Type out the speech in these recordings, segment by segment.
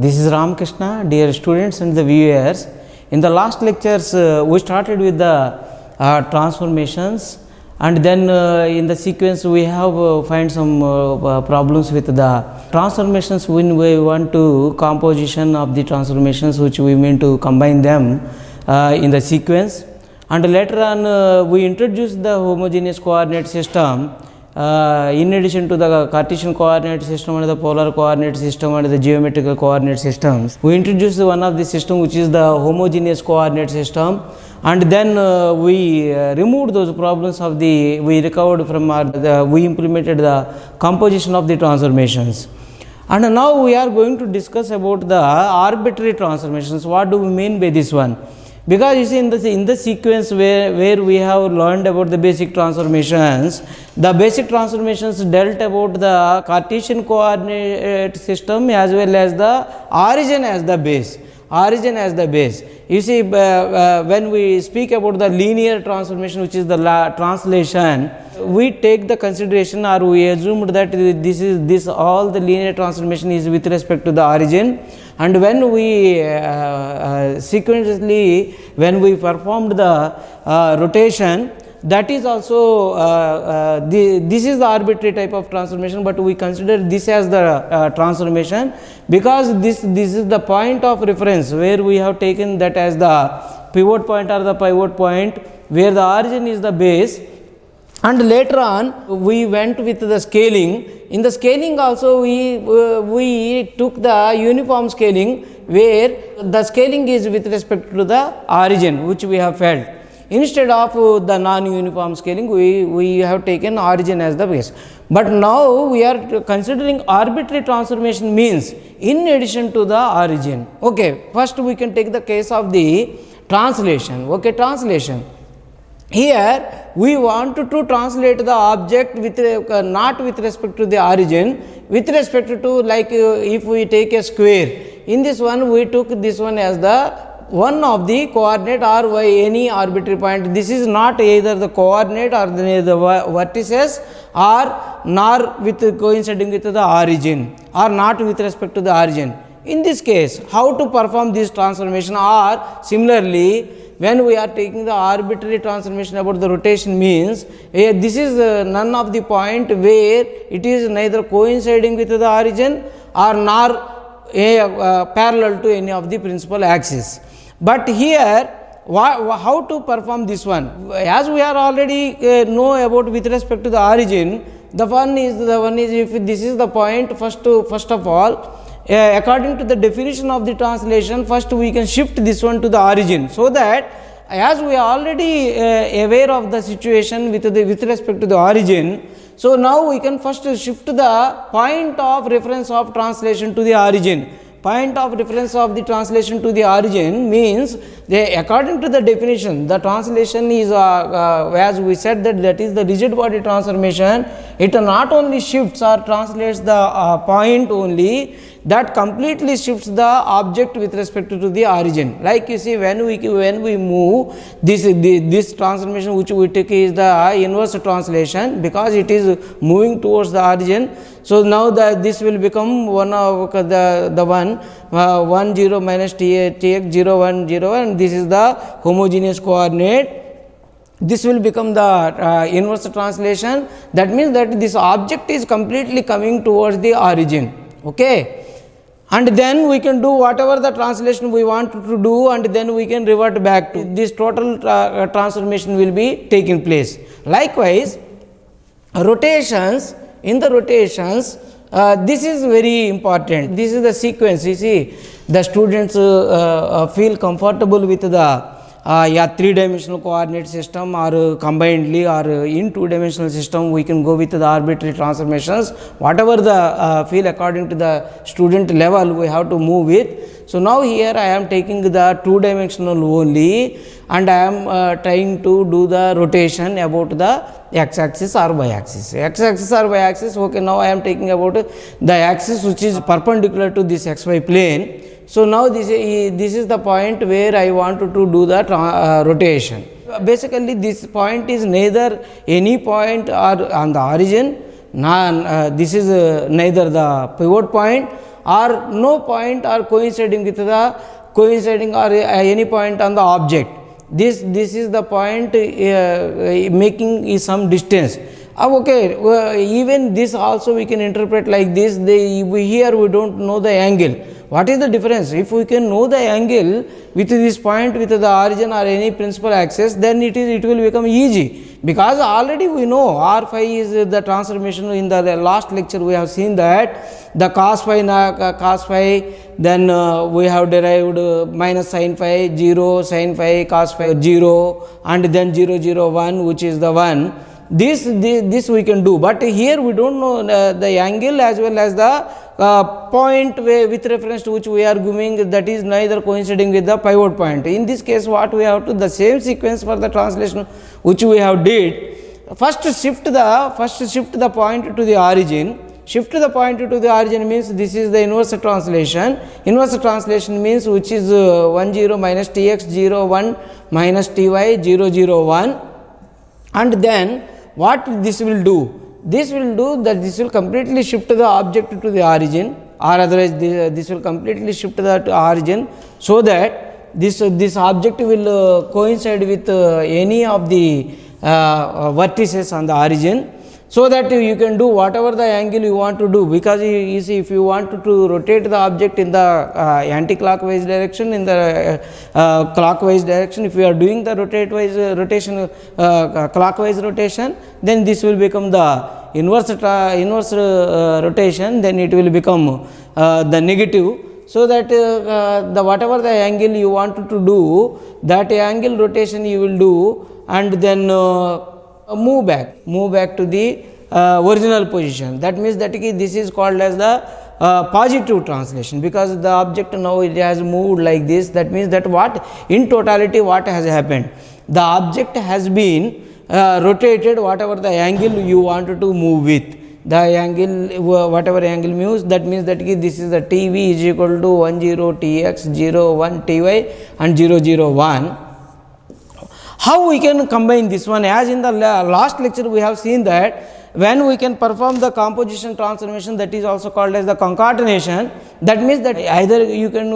This is Ramakrishna, dear students and the viewers. In the last lectures, we started with the transformations, and then in the sequence we have find some problems with the transformations when we want to composition of the transformations which we mean to combine them in the sequence. And later on we introduced the homogeneous coordinate system. In addition to the Cartesian coordinate system and the polar coordinate system and the geometrical coordinate systems, we introduced one of the system which is the homogeneous coordinate system, and then we removed those problems of the, we recovered from we implemented the composition of the transformations. And now we are going to discuss about the arbitrary transformations. What do we mean by this one? Because you see, in the sequence where we have learned about the basic transformations, the basic transformations dealt about the Cartesian coordinate system as well as the origin as the base. Origin as the base. You see, when we speak about the linear transformation, which is the translation, we take the consideration, or we assumed that this all the linear transformation is with respect to the origin. And when we sequentially, when we performed the rotation, that is also this is the arbitrary type of transformation, but we consider this as the transformation because this is the point of reference where we have taken that as the pivot point or the pivot point where the origin is the base. And later on we went with the scaling. In the scaling also we took the uniform scaling where the scaling is with respect to the origin which we have felt. Instead of the non-uniform scaling, we have taken origin as the base. But now we are considering arbitrary transformation means in addition to the origin. Okay, first we can take the case of the translation. Okay, translation. Here we want to translate the object with not with respect to the origin, with respect to, like if we take a square. In this one we took this one as the one of the coordinate or by any arbitrary point. This is not either the coordinate or the vertices or nor with coinciding with the origin or not with respect to the origin. In this case, how to perform this transformation, or similarly when we are taking the arbitrary transformation about the rotation means this is none of the point where it is neither coinciding with the origin or nor parallel to any of the principal axis. But here how to perform this one? As we are already know about with respect to the origin, the one is if this is the point, first of all, according to the definition of the translation, first we can shift this one to the origin, so that as we are already aware of the situation with respect to the origin, so now we can first shift the point of reference of translation to the origin. Point of reference of the translation to the origin means, according to the definition, the translation is as we said that is the rigid body transformation. It not only shifts or translates the point only, that completely shifts the object with respect to the origin. Like you see, when we move this transformation which we take is the inverse translation because it is moving towards the origin. So now this will become one of the 1 0 minus tx 0 1 0, and this is the homogeneous coordinate. This will become the inverse translation. That means that this object is completely coming towards the origin. Okay. And then we can do whatever the translation we want to do, and then we can revert back to this total transformation will be taking place. Likewise, rotations, in the rotations, this is very important. This is the sequence. You see, the students feel comfortable with the three-dimensional coordinate system, or combinedly, or in two-dimensional system we can go with the arbitrary transformations. Whatever the feel according to the student level we have to move with. So now here I am taking the two-dimensional only, and I am trying to do the rotation about the x-axis or y-axis. X-axis or y-axis, okay, now I am taking about the axis which is perpendicular to this xy plane. So now this is the point where I want to do the rotation. Basically this point is neither any point or on the origin, this is neither the pivot point or no point are coinciding with the any point on the object. This is the point making some distance. Okay, even this also we can interpret like this. Here we don't know the angle. What is the difference? If we can know the angle with this point with the origin or any principal axis, then it will become easy, because already we know r phi is the transformation. In the last lecture we have seen that the cos phi, then we have derived minus sin phi 0, sin phi cos phi 0, and then 0 0 1, which is the 1. This we can do, but here we don't know the angle as well as the point with reference to which we are giving, that is neither coinciding with the pivot point. In this case, what we have to, the same sequence for the translation which we have did. First shift the point to the origin. Shift the point to the origin means this is the inverse translation. Inverse translation means which is 1 0 minus tx 0 1 minus ty 0 0 1, and then what this will do? This will do that this will completely shift the object to the origin, or otherwise this will completely shift the origin, so that this object will coincide with any of the vertices on the origin, so that you can do whatever the angle you want to do. Because you see, if you want to rotate the object in the anti-clockwise direction, in the clockwise direction, if you are doing the rotation clockwise rotation, then this will become the inverse rotation, then it will become the negative. So that the whatever the angle you want to do, that angle rotation you will do, and then move back to the original position. That means that this is called as the positive translation, because the object now it has moved like this. That means that what in totality what has happened, the object has been rotated whatever the angle you wanted to move with. The angle, whatever angle moves, that means that this is the tv is equal to 1 0 tx 0 1 ty and 0 0 1. How we can combine this one? As in the last lecture we have seen that when we can perform the composition transformation, that is also called as the concatenation. That means that either you can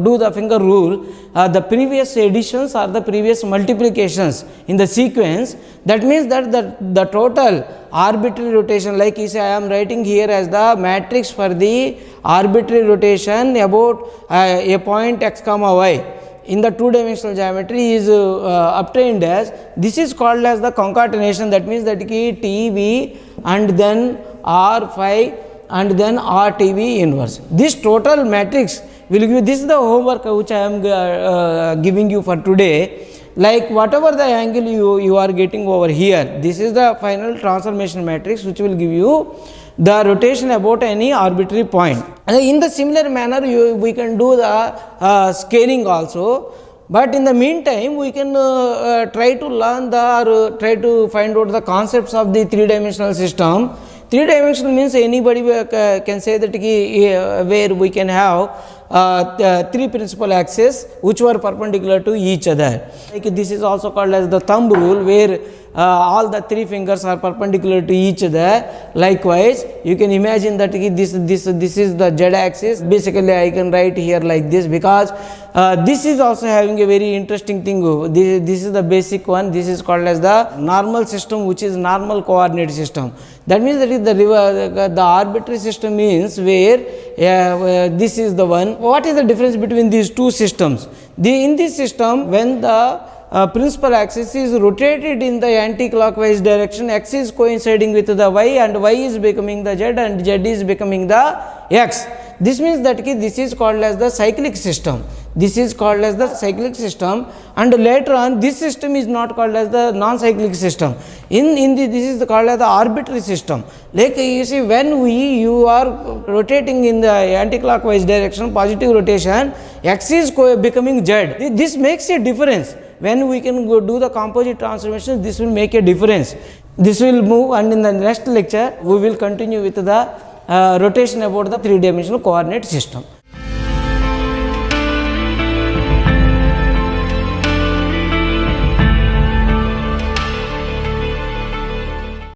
do the finger rule, the previous additions or the previous multiplications in the sequence. That means that the total arbitrary rotation, like you say, I am writing here as the matrix for the arbitrary rotation about a point x comma y in the two-dimensional geometry is obtained as, this is called as the concatenation. That means that tv and then r phi and then r tv inverse. This total matrix will give you, this is the homework which I am giving you for today. Like whatever the angle you are getting over here, this is the final transformation matrix which will give you the rotation about any arbitrary point. And in the similar manner we can do the scaling also, but in the meantime we can try to learn or try to find out the concepts of the three-dimensional system. Three-dimensional means anybody can say that where we can have three principal axes which were perpendicular to each other. Like this is also called as the thumb rule, where all the three fingers are perpendicular to each other. Likewise, you can imagine that this is the z axis. Basically, I can write here like this, because this is also having a very interesting thing. This is the basic one. This is called as the normal system, which is normal coordinate system. That means that the arbitrary system means where this is the one. What is the difference between these two systems? In this system, when the principal axis is rotated in the anti-clockwise direction, x is coinciding with the y and y is becoming the z and z is becoming the x. This means that this is called as the cyclic system. This is called as the cyclic system, and later on this system is not called as the non-cyclic system. This is called as the arbitrary system. Like you see, when you are rotating in the anti-clockwise direction, positive rotation, x is becoming z. This makes a difference. When we can go do the composite transformation, this will make a difference. This will move, and in the next lecture we will continue with the rotation about the three-dimensional coordinate system.